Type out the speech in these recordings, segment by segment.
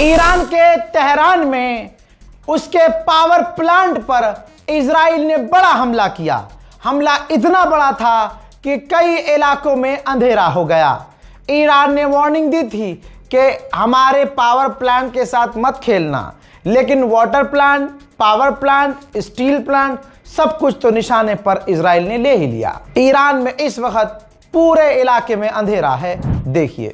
Iran के Tehran में उसके पावर प्लांट पर इजराइल ने बड़ा हमला किया। हमला इतना बड़ा था कि कई इलाकों में अंधेरा हो गया। ईरान ने वार्निंग दी थी कि हमारे पावर प्लांट के साथ मत खेलना, लेकिन water plant, power plant, steel plant सब कुछ तो निशाने पर इजराइल ने ले ही लिया। ईरान में इस वक्त पूरे इलाके में अंधेरा है। देखिए,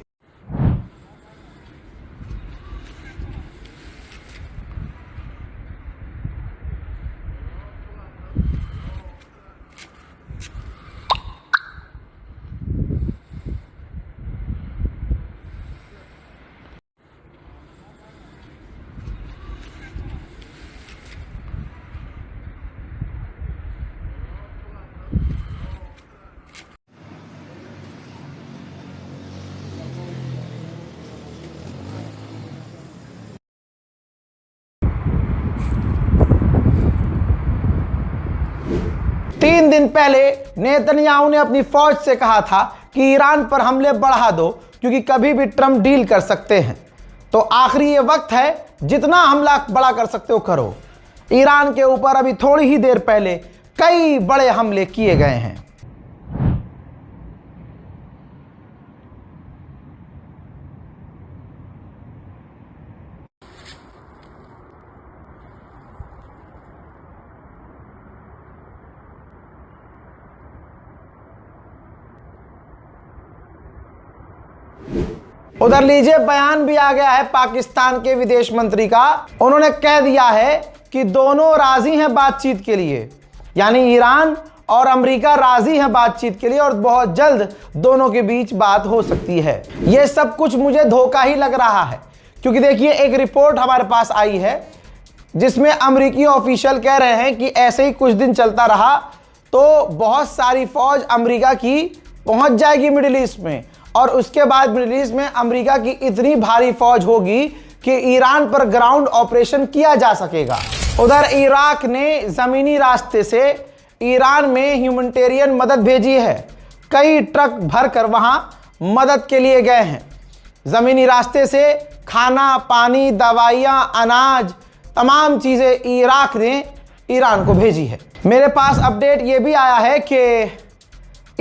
तीन दिन पहले नेतन्याहू ने अपनी फौज से कहा था कि ईरान पर हमले बढ़ा दो, क्योंकि कभी भी ट्रंप डील कर सकते हैं। तो आखिरी ये वक्त है, जितना हमला बड़ा कर सकते हो करो। ईरान के ऊपर अभी थोड़ी ही देर पहले कई बड़े हमले किए गए हैं। उधर लीजिए, बयान भी आ गया है पाकिस्तान के विदेश मंत्री का। उन्होंने कह दिया है कि दोनों राजी हैं बातचीत के लिए, यानी ईरान और अमेरिका राजी हैं बातचीत के लिए और बहुत जल्द दोनों के बीच बात हो सकती है। यह सब कुछ मुझे धोखा ही लग रहा है, क्योंकि देखिए, एक रिपोर्ट हमारे पास आई है जिसमें अमेरिकी ऑफिशियल कह रहे हैं कि ऐसे ही कुछ दिन चलता रहा तो बहुत सारी फौज अमेरिका की पहुंच जाएगी मिडिल ईस्ट में, और उसके बाद मिडिल ईस्ट में अमेरिका की इतनी भारी फौज होगी कि ईरान पर ग्राउंड ऑपरेशन किया जा सकेगा। उधर इराक ने जमीनी रास्ते से ईरान में ह्यूमैनिटेरियन मदद भेजी है। कई ट्रक भरकर वहां मदद के लिए गए हैं। जमीनी रास्ते से खाना, पानी, दवाइयां, अनाज, तमाम चीजें इराक ने ईरान को भेजी है। मेरे पास अपडेट ये भी आया है कि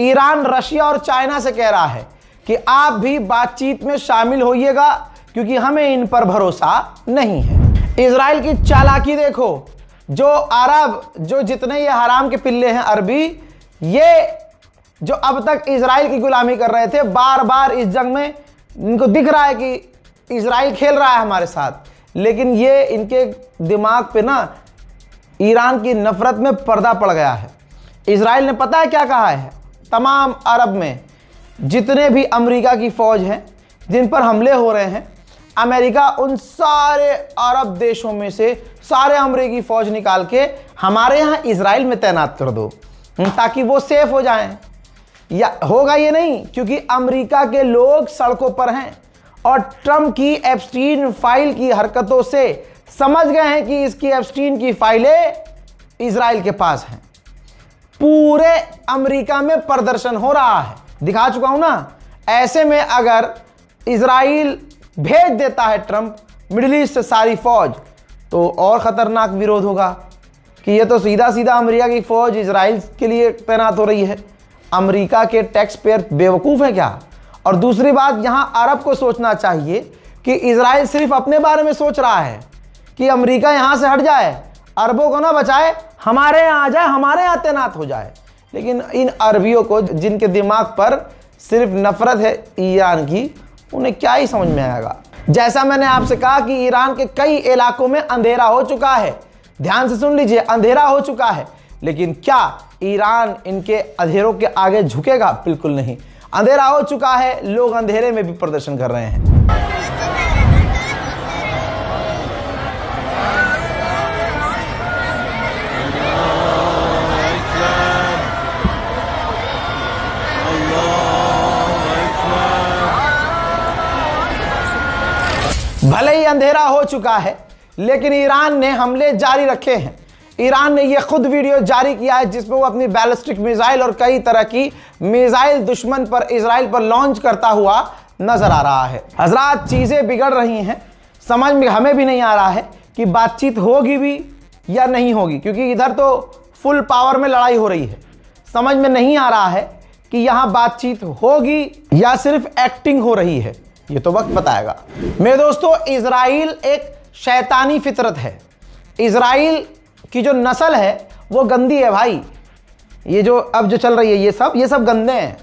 ईरान रशिया और चाइना से कह रहा है कि आप भी बातचीत में शामिल होइएगा, क्योंकि हमें इन पर भरोसा नहीं है। इजराइल की चालाकी देखो, जो अरब, जो जितने ये हराम के पिल्ले हैं अरबी, ये जो अब तक इजराइल की गुलामी कर रहे थे, बार बार इस जंग में इनको दिख रहा है कि इजराइल खेल रहा है हमारे साथ, लेकिन ये इनके दिमाग पे ना ईरान की नफरत में पर्दा पड़ गया है। इजराइल ने पता है क्या कहा है, तमाम अरब में जितने भी अमेरिका की फौज हैं जिन पर हमले हो रहे हैं, अमेरिका उन सारे अरब देशों में से सारे अमेरिकी फौज निकाल के हमारे यहाँ इजराइल में तैनात कर दो, ताकि वो सेफ हो जाएं। या होगा ये नहीं, क्योंकि अमेरिका के लोग सड़कों पर हैं और ट्रंप की एप्स्टीन फाइल की हरकतों से समझ गए हैं कि इसकी एप्स्टीन की फाइलें इजराइल के पास हैं। पूरे अमेरिका में प्रदर्शन हो रहा है, दिखा चुका हूं ना। ऐसे में अगर इजराइल भेज देता है ट्रंप मिडिल ईस्ट से सारी फौज, तो और खतरनाक विरोध होगा कि ये तो सीधा सीधा अमेरिका की फौज इजराइल के लिए तैनात हो रही है। अमेरिका के टैक्स पेयर बेवकूफ है क्या? और दूसरी बात, यहां अरब को सोचना चाहिए कि इजराइल सिर्फ अपने बारे में सोच रहा है कि अमेरिका यहां से हट जाए, अरबों को ना बचाए, हमारे यहाँ आ जाए, हमारे यहाँ तैनात हो जाए। लेकिन इन अरबियों को, जिनके दिमाग पर सिर्फ नफरत है ईरान की, उन्हें क्या ही समझ में आएगा। जैसा मैंने आपसे कहा कि ईरान के कई इलाकों में अंधेरा हो चुका है, ध्यान से सुन लीजिए, अंधेरा हो चुका है। लेकिन क्या ईरान इनके अंधेरों के आगे झुकेगा? बिल्कुल नहीं। अंधेरा हो चुका है, लोग अंधेरे में भी प्रदर्शन कर रहे हैं। भले ही अंधेरा हो चुका है, लेकिन ईरान ने हमले जारी रखे हैं। ईरान ने यह खुद वीडियो जारी किया है जिसमें वो अपनी बैलिस्टिक मिसाइल और कई तरह की मिसाइल दुश्मन पर, इजराइल पर लॉन्च करता हुआ नजर आ रहा है। हजरात, चीजें बिगड़ रही हैं, समझ में हमें भी नहीं आ रहा है कि बातचीत होगी भी या नहीं होगी, क्योंकि इधर तो फुल पावर में लड़ाई हो रही है। समझ में नहीं आ रहा है कि यहां बातचीत होगी या सिर्फ एक्टिंग हो रही है। ये तो वक्त बताएगा। मेरे दोस्तों, इजराइल एक शैतानी फितरत है। इजराइल की जो नस्ल है वो गंदी है भाई। ये जो अब जो चल रही है ये सब गंदे हैं।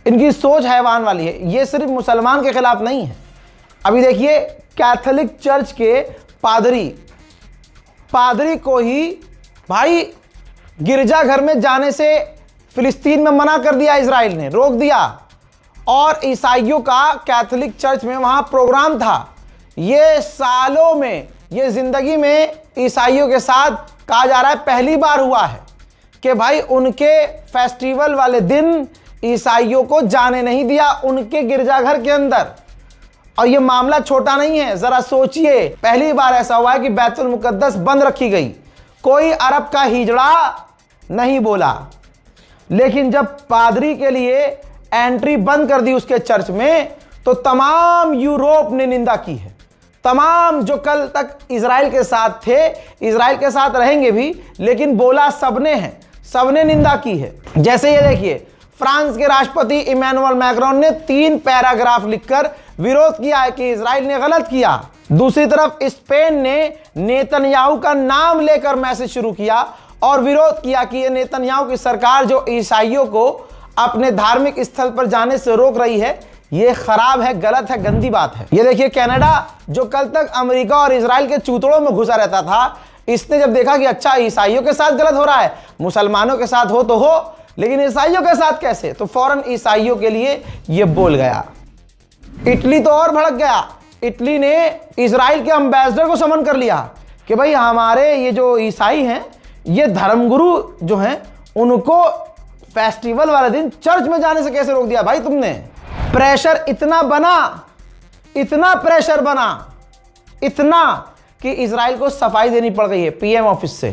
इनकी सोच हैवान वाली है। ये सिर्फ मुसलमान के खिलाफ नहीं है। अभी देखिए, कैथोलिक चर्च के पादरी को ही भाई गिरजाघर में जाने से फिलिस्तीन में मना कर दिया, इजराइल ने रोक दिया। और ईसाइयों का कैथोलिक चर्च में वहां प्रोग्राम था। ये सालों में, ये जिंदगी में ईसाइयों के साथ कहा जा रहा है पहली बार हुआ है कि भाई उनके फेस्टिवल वाले दिन ईसाइयों को जाने नहीं दिया उनके गिरजाघर के अंदर। और ये मामला छोटा नहीं है, जरा सोचिए, पहली बार ऐसा हुआ है कि बैतुल मुकद्दस बंद रखी गई। कोई अरब का हिजड़ा नहीं बोला। लेकिन जब पादरी के लिए एंट्री बंद कर दी उसके चर्च में, तो तमाम यूरोप ने निंदा की है। तमाम जो कल तक इजराइल के साथ थे, इजराइल के साथ रहेंगे भी, लेकिन बोला सबने है, सबने निंदा की है। जैसे ये देखिए, फ्रांस के राष्ट्रपति इमैनुअल मैक्रोन ने 3 पैराग्राफ लिखकर विरोध किया है कि इजराइल ने गलत किया। दूसरी तरफ स्पेन ने नेतन्याहू का नाम लेकर मैसेज शुरू किया और विरोध किया कि ये नेतन्याहू की सरकार जो ईसाइयों को अपने धार्मिक स्थल पर जाने से रोक रही है, ये खराब है, गलत है, गंदी बात है। ये देखिए, कनाडा जो कल तक अमेरिका और इजराइल के चूतड़ों में घुसा रहता था, इसने जब देखा कि अच्छा ईसाइयों के साथ गलत हो रहा है, मुसलमानों के साथ हो तो हो, लेकिन ईसाइयों के साथ कैसे, तो फौरन ईसाइयों के लिए ये बोल गया। इटली तो और भड़क गया। इटली ने इजराइल के एम्बेसडर को समन कर लिया कि भाई हमारे ये जो ईसाई हैं, ये धर्मगुरु जो हैं, उनको फेस्टिवल वाले दिन चर्च में जाने से कैसे रोक दिया भाई तुमने। प्रेशर इतना बना, इतना प्रेशर बना, इतना कि इजराइल को सफाई देनी पड़ गई है पीएम ऑफिस से।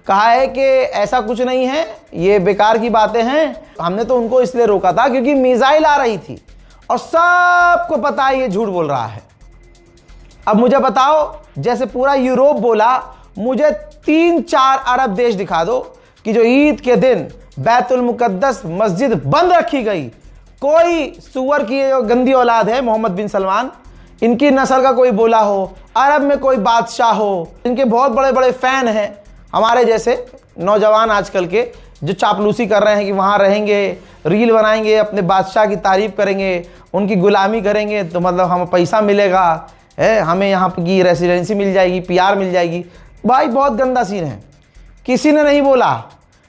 कहा है कि ऐसा कुछ नहीं है, ये बेकार की बातें हैं, हमने तो उनको इसलिए रोका था क्योंकि मिसाइल आ रही थी और सबको पता है ये झूठ बोल रहा है। अब मुझे बताओ, जैसे पूरा यूरोप बोला, मुझे 3-4 अरब देश दिखा दो कि जो ईद के दिन बैतुल मुकद्दस मस्जिद बंद रखी गई। कोई सुअर की जो गंदी औलाद है मोहम्मद बिन सलमान, इनकी नस्ल का कोई बोला हो, अरब में कोई बादशाह हो, इनके बहुत बड़े बड़े फैन हैं, हमारे जैसे नौजवान आजकल के जो चापलूसी कर रहे हैं कि वहाँ रहेंगे, रील बनाएंगे, अपने बादशाह की तारीफ करेंगे, उनकी गुलामी करेंगे, तो मतलब हमें पैसा मिलेगा, है हमें यहाँ की रेसिडेंसी मिल जाएगी, पीआर मिल जाएगी। भाई बहुत गंदा सीन है। किसी ने नहीं बोला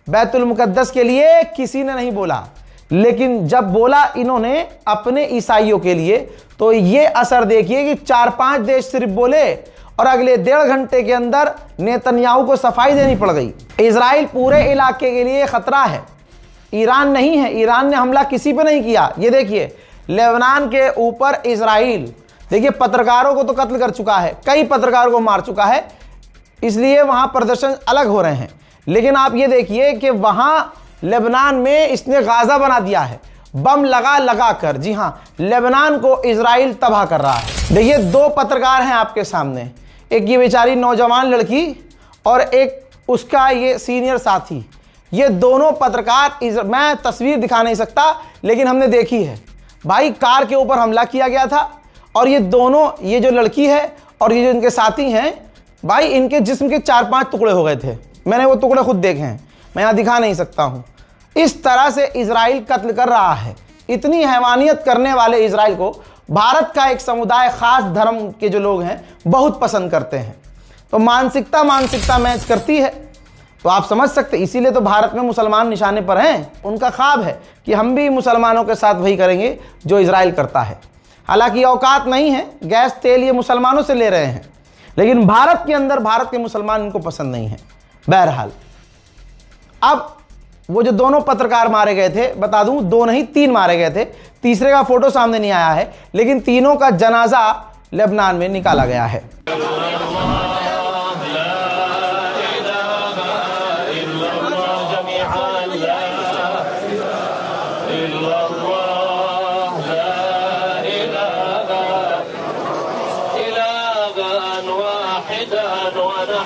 बैतुल मुकद्दस के लिए, किसी ने नहीं बोला, लेकिन जब बोला इन्होंने अपने ईसाइयों के लिए, तो ये असर देखिए कि 4-5 देश सिर्फ बोले और अगले 1.5 घंटे के अंदर नेतन्याहू को सफाई देनी पड़ गई। इजराइल पूरे इलाके के लिए खतरा है, ईरान नहीं है। ईरान ने हमला किसी पे नहीं किया। ये देखिए, लेबनान के ऊपर इजराइल, देखिए पत्रकारों को तो कत्ल कर चुका है, कई पत्रकारों को मार चुका है, इसलिए वहां प्रदर्शन अलग हो रहे हैं। लेकिन आप ये देखिए कि वहां लेबनान में इसने गाजा बना दिया है, बम लगा कर। जी हां, लेबनान को इजराइल तबाह कर रहा है। देखिए, 2 पत्रकार हैं आपके सामने, एक ये बेचारी नौजवान लड़की और एक उसका ये सीनियर साथी। ये दोनों पत्रकार, मैं तस्वीर दिखा नहीं सकता लेकिन हमने देखी है भाई, कार के ऊपर हमला किया गया था और ये दोनों, ये जो लड़की है और ये जो इनके साथी हैं भाई, इनके जिस्म के 4-5 टुकड़े हो गए थे। मैंने वो टुकड़े खुद देखे हैं, मैं यहाँ दिखा नहीं सकता हूँ। इस तरह से इजराइल कत्ल कर रहा है। इतनी हैवानियत करने वाले इजराइल को भारत का एक समुदाय, खास धर्म के जो लोग हैं, बहुत पसंद करते हैं। तो मानसिकता मैच करती है, तो आप समझ सकते। इसीलिए तो भारत में मुसलमान निशाने पर हैं। उनका ख्वाब है कि हम भी मुसलमानों के साथ वही करेंगे जो इजराइल करता है। हालांकि औकात नहीं है, गैस तेल ये मुसलमानों से ले रहे हैं, लेकिन भारत के अंदर भारत के मुसलमान इनको पसंद नहीं है। बहरहाल, अब वो जो दोनों पत्रकार मारे गए थे, बता दूं 2 नहीं 3 मारे गए थे, तीसरे का फोटो सामने नहीं आया है, लेकिन तीनों का जनाजा लेबनान में निकाला गया है।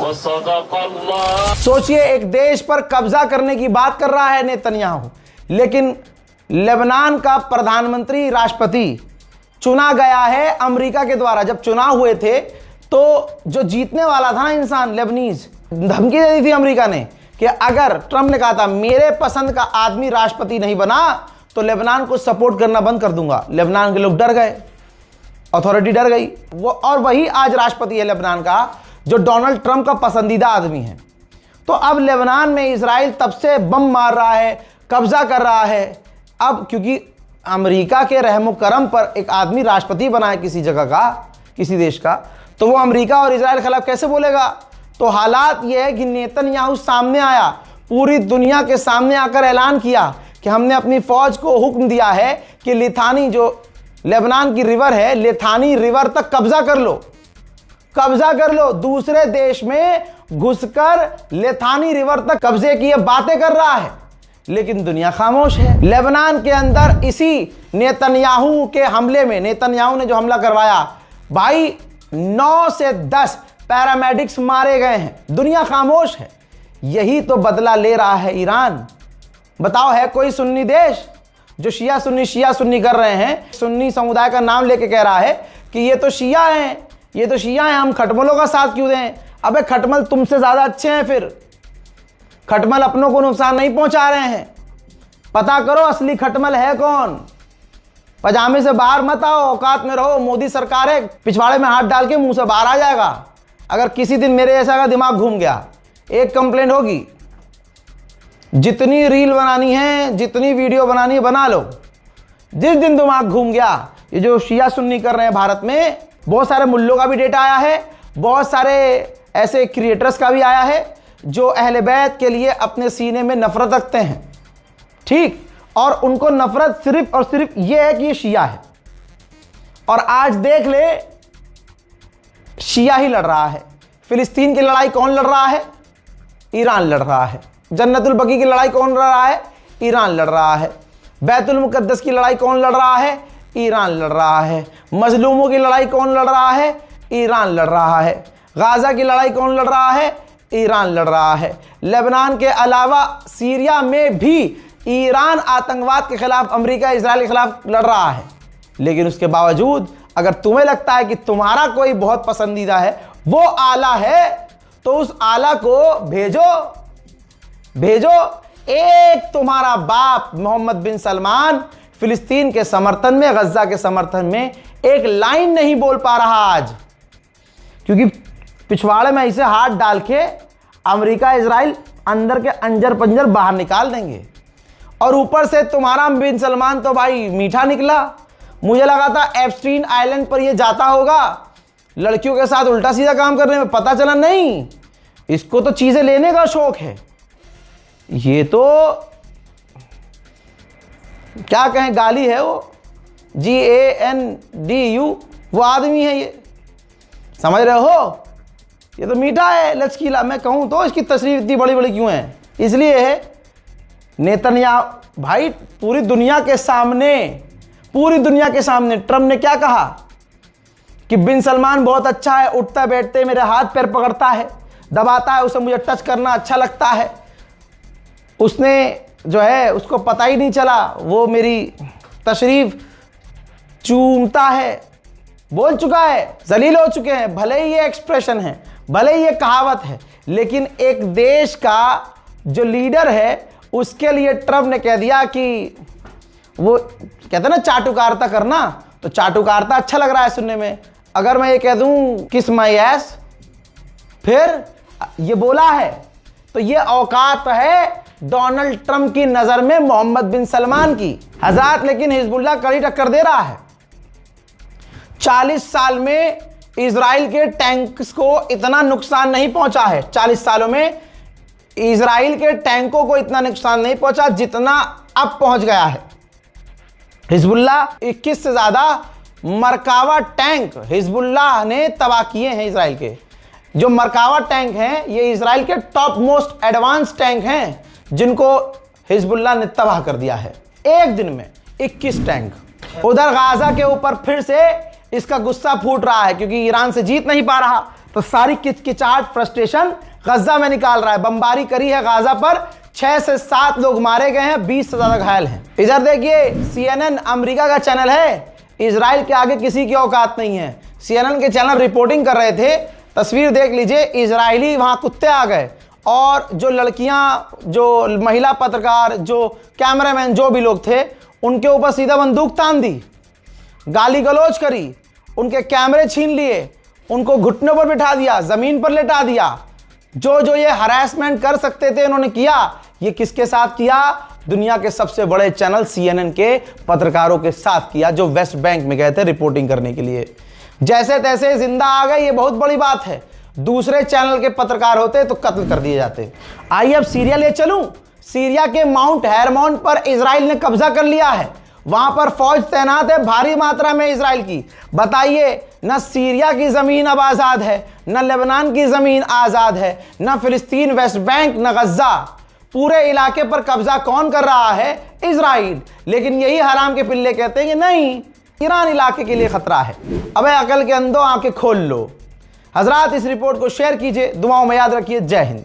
वसदक़ अल्लाह। सोचिए, एक देश पर कब्जा करने की बात कर रहा है नेतन्याहू, लेकिन लेबनान का प्रधानमंत्री राष्ट्रपति चुना गया है अमेरिका के द्वारा। जब चुनाव हुए थे तो जो जीतने वाला था ना इंसान, लेबनीज, धमकी दे दी थी अमेरिका ने कि अगर ट्रंप ने कहा था मेरे पसंद का आदमी राष्ट्रपति नहीं बना तो लेबनान को सपोर्ट करना बंद कर दूंगा। लेबनान के लोग डर गए, अथॉरिटी डर गई। वो और वही आज राष्ट्रपति है लेबनान का, जो डोनाल्ड ट्रंप का पसंदीदा आदमी है। तो अब लेबनान में इजराइल तब से बम मार रहा है, कब्जा कर रहा है। अब क्योंकि अमेरिका के रहमो करम पर एक आदमी राष्ट्रपति बना है किसी जगह का, किसी देश का, तो वो अमेरिका और इजराइल के खिलाफ कैसे बोलेगा। तो हालात ये है कि नेतन्याहू सामने आया, पूरी दुनिया के सामने आकर ऐलान किया कि हमने अपनी फौज को हुक्म दिया है कि लिथानी, जो लेबनान की रिवर है, लिथानी रिवर तक कब्जा कर लो, कब्जा कर लो। दूसरे देश में घुसकर लिथानी रिवर तक कब्जे की बातें कर रहा है, लेकिन दुनिया खामोश है। लेबनान के अंदर इसी नेतन्याहू के हमले में, नेतन्याहू ने जो हमला करवाया भाई, 9 से 10 पैरामेडिक्स मारे गए हैं, दुनिया खामोश है। यही तो बदला ले रहा है ईरान। बताओ, है कोई सुन्नी देश जो शिया सुन्नी कर रहे हैं? सुन्नी समुदाय का नाम लेके कह रहा है कि ये तो शिया हैं, ये तो शिया हैं, हम खटमलों का साथ क्यों दें? अबे खटमल तुमसे ज्यादा अच्छे हैं, फिर खटमल अपनों को नुकसान नहीं पहुंचा रहे हैं। पता करो असली खटमल है कौन। पजामे से बाहर मत आओ, औकात में रहो। मोदी सरकार है, पिछवाड़े में हाथ डाल के मुंह से बाहर आ जाएगा। अगर किसी दिन मेरे जैसा का दिमाग घूम गया, एक कंप्लेंट होगी। जितनी रील बनानी है, जितनी वीडियो बनानी है, बना लो। जिस दिन दिमाग घूम गया, ये जो शिया सुन्नी कर रहे हैं भारत में, बहुत सारे मुल्लों का भी डेटा आया है, बहुत सारे ऐसे क्रिएटर्स का भी आया है जो अहले बैत के लिए अपने सीने में नफरत रखते हैं, ठीक, और उनको नफरत सिर्फ और सिर्फ ये है कि ये शिया है। और आज देख ले, शिया ही लड़ रहा है। फिलिस्तीन की लड़ाई कौन लड़ रहा है? ईरान लड़ रहा है। जन्नतुल बकी की लड़ाई कौन लड़ रहा है? ईरान लड़ रहा है। बैतुल मुकद्दस की लड़ाई कौन लड़ रहा है? ईरान लड़ रहा है। मजलूमों की लड़ाई कौन लड़ रहा है? ईरान लड़ रहा है। गाजा की लड़ाई कौन लड़ रहा है? ईरान लड़ रहा है। लेबनान के अलावा सीरिया में भी ईरान आतंकवाद के खिलाफ, अमेरिका इजराइल के खिलाफ लड़ रहा है। लेकिन उसके बावजूद अगर तुम्हें लगता है कि तुम्हारा कोई बहुत पसंदीदा है, वो आला है, तो उस आला को भेजो। एक तुम्हारा बाप मोहम्मद बिन सलमान फिलिस्तीन के समर्थन में, गज्जा के समर्थन में एक लाइन नहीं बोल पा रहा आज, क्योंकि पिछवाड़े में इसे हाथ डाल के अमेरिका इजराइल अंदर के अंजर पंजर बाहर निकाल देंगे। और ऊपर से तुम्हारा बिन सलमान तो भाई मीठा निकला। मुझे लगा था एप्स्टीन आइलैंड पर ये जाता होगा लड़कियों के साथ उल्टा सीधा काम करने में, पता चला नहीं, इसको तो चीजें लेने का शौक है। ये तो क्या कहें, गाली है वो, GANDU, वो आदमी है ये, समझ रहे हो? ये तो मीठा है, लचकीला। मैं कहूं तो इसकी तशरीफ इतनी बड़ी बड़ी क्यों है? इसलिए है नेतन्याहू भाई, पूरी दुनिया के सामने ट्रंप ने क्या कहा कि बिन सलमान बहुत अच्छा है, उठता बैठते मेरे हाथ पैर पकड़ता है, दबाता है, उसे मुझे टच करना अच्छा लगता है। उसने जो है, उसको पता ही नहीं चला, वो मेरी तशरीफ चूमता है, बोल चुका है, जलील हो चुके हैं। भले ही ये एक्सप्रेशन है, भले ही ये कहावत है, लेकिन एक देश का जो लीडर है उसके लिए ट्रंप ने कह दिया कि वो कहते हैं ना चाटुकारिता करना, तो चाटुकारिता अच्छा लग रहा है सुनने में। अगर मैं ये कह दूं किस माई एस, फिर ये बोला है, तो ये औकात है डोनाल्ड ट्रंप की नजर में मोहम्मद बिन सलमान की। हज़ात लेकिन हिजबुल्लाह कड़ी टक्कर दे रहा है। 40 साल में इजराइल के टैंक्स को इतना नुकसान नहीं पहुंचा है। 40 सालों में इजराइल के टैंकों को इतना नुकसान नहीं पहुंचा जितना अब पहुंच गया है। हिजबुल्लाह 21 से ज्यादा मरकावा टैंक हिजबुल्लाह ने तबाह किए हैं इसराइल के। जो मरकावा टैंक हैं ये इसराइल के टॉप मोस्ट एडवांस टैंक हैं जिनको हिजबुल्लाह ने तबाह कर दिया है। एक दिन में 21 टैंक। उधर गाजा के ऊपर फिर से इसका गुस्सा फूट रहा है क्योंकि ईरान से जीत नहीं पा रहा, तो सारी किचकिचाहट फ्रस्ट्रेशन गजा में निकाल रहा है। बमबारी करी है गाजा पर, 6 से 7 लोग मारे गए हैं, 20 से ज्यादा घायल हैं। इधर देखिए CNN अमेरिका का चैनल है, इसराइल के आगे किसी की औकात नहीं है। CNN के चैनल रिपोर्टिंग कर रहे थे, तस्वीर देख लीजिए, इजरायली वहां कुत्ते आ गए और जो लड़कियां, जो महिला पत्रकार, जो कैमरामैन, जो भी लोग थे उनके ऊपर सीधा बंदूक तान दी, गाली गलौज करी, उनके कैमरे छीन लिए, उनको घुटनों पर बिठा दिया, जमीन पर लेटा दिया। जो जो ये हरासमेंट कर सकते थे इन्होंने किया। ये किसके साथ किया? दुनिया के सबसे बड़े चैनल CNN के पत्रकारों के साथ किया, जो वेस्ट बैंक में गए थे रिपोर्टिंग करने के लिए। जैसे तैसे जिंदा आ गए, ये बहुत बड़ी बात है। दूसरे चैनल के पत्रकार होते तो कत्ल कर दिए जाते। आइए अब सीरिया ले चलूं। सीरिया के माउंट हेरमोन पर इजराइल ने कब्जा कर लिया है। वहां पर फौज तैनात है भारी मात्रा में इजराइल की। बताइए, न सीरिया की जमीन अब आजाद है, न लेबनान की जमीन आजाद है, न फिलिस्तीन, वेस्ट बैंक, न गजा। पूरे इलाके पर कब्जा कौन कर रहा है? इजराइल। लेकिन यही हराम के पिल्ले कहते हैं कि नहीं, ईरान इलाके के लिए खतरा है। अबे अकल के अंधों, आंखें खोल लो। हजरात, इस रिपोर्ट को शेयर कीजिए, दुआओं में याद रखिए। जय हिंद।